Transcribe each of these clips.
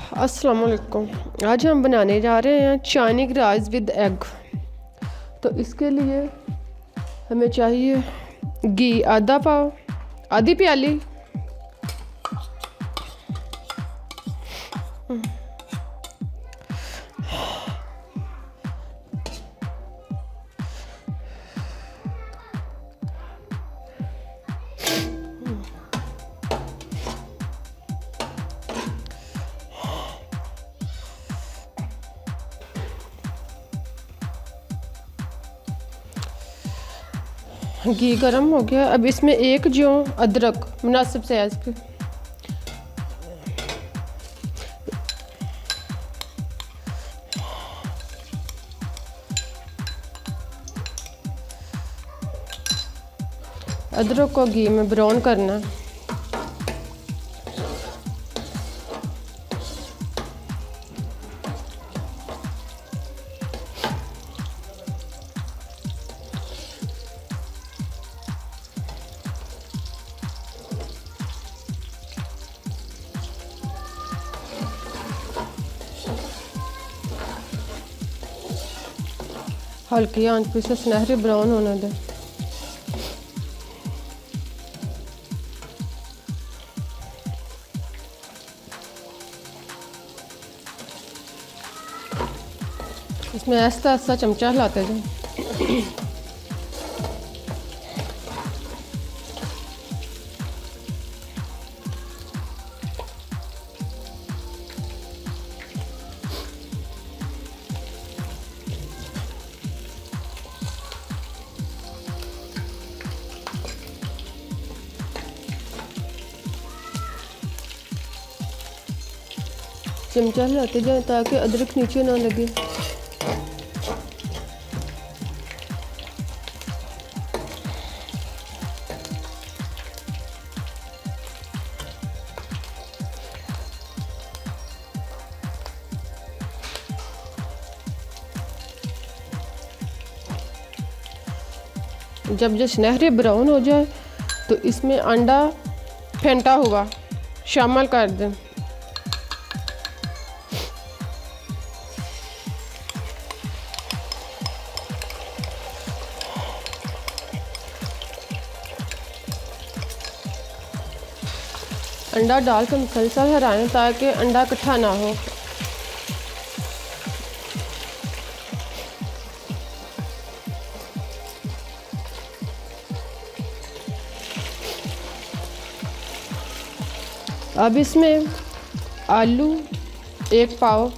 अस्सलाम वालेकुम। आज हम बनाने जा रहे हैं चाइनीज़ राइस विद एग। तो इसके लिए हमें चाहिए घी आधा पाव, आधी प्याली, घी गरम हो गया। अब इसमें एक जो अदरक मुनासिब साइज़ की, अदरक को घी में ब्राउन करना है। हल्की आंच पे इसे सुनहरी ब्राउन होने दें। इसमें ऐसा ऐसा चमचा हिलाते जाएं। चमचा हिलाते जाएं ताकि अदरक नीचे ना लगे। जब ये सुनहरी ब्राउन हो जाए तो इसमें अंडा फेंटा हुआ शामिल कर दें। अंडा डालकर मुसलसल हराएं ताकि अंडा इकट्ठा ना हो। अब इसमें आलू एक पाव,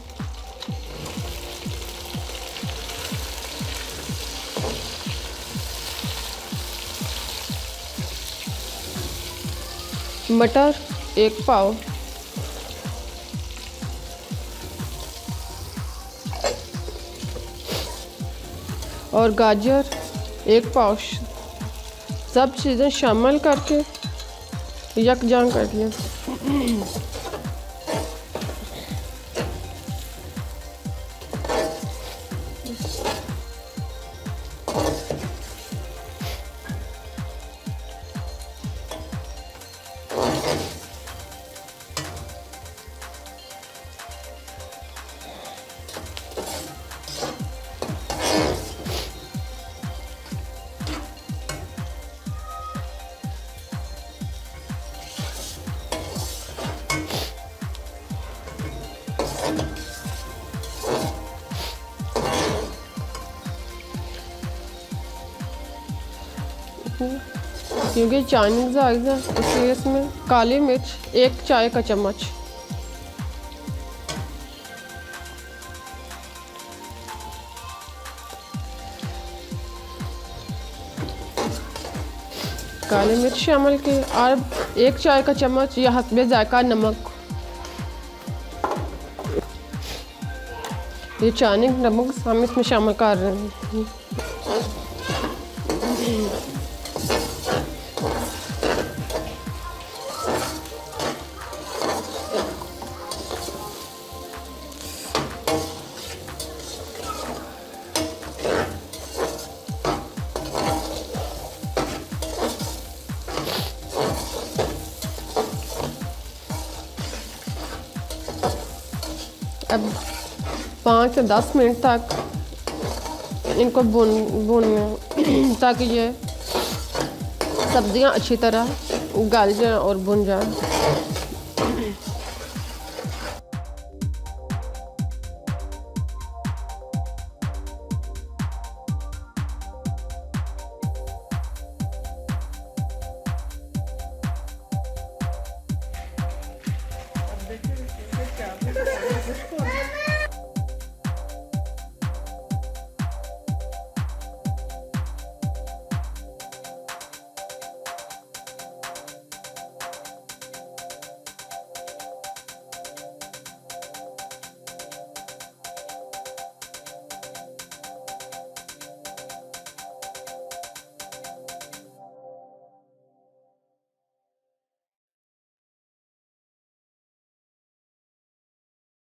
मटर एक पाव, और गाजर एक पाव, सब चीज़ें शामिल करके यकजान कर दिया। क्योंकि चाइनीज़ राइस है इसलिए इसमें काली मिर्च एक चाय का चम्मच, काली मिर्च शामिल की, और एक चाय का चम्मच या हस्बे जायका नमक। ये चाइनीज़ नमक हम इसमें शामिल कर रहे हैं। अब 5 से 10 मिनट तक इनको भून ताकि ये सब्जियां अच्छी तरह गल जाएं और भुन जाएं।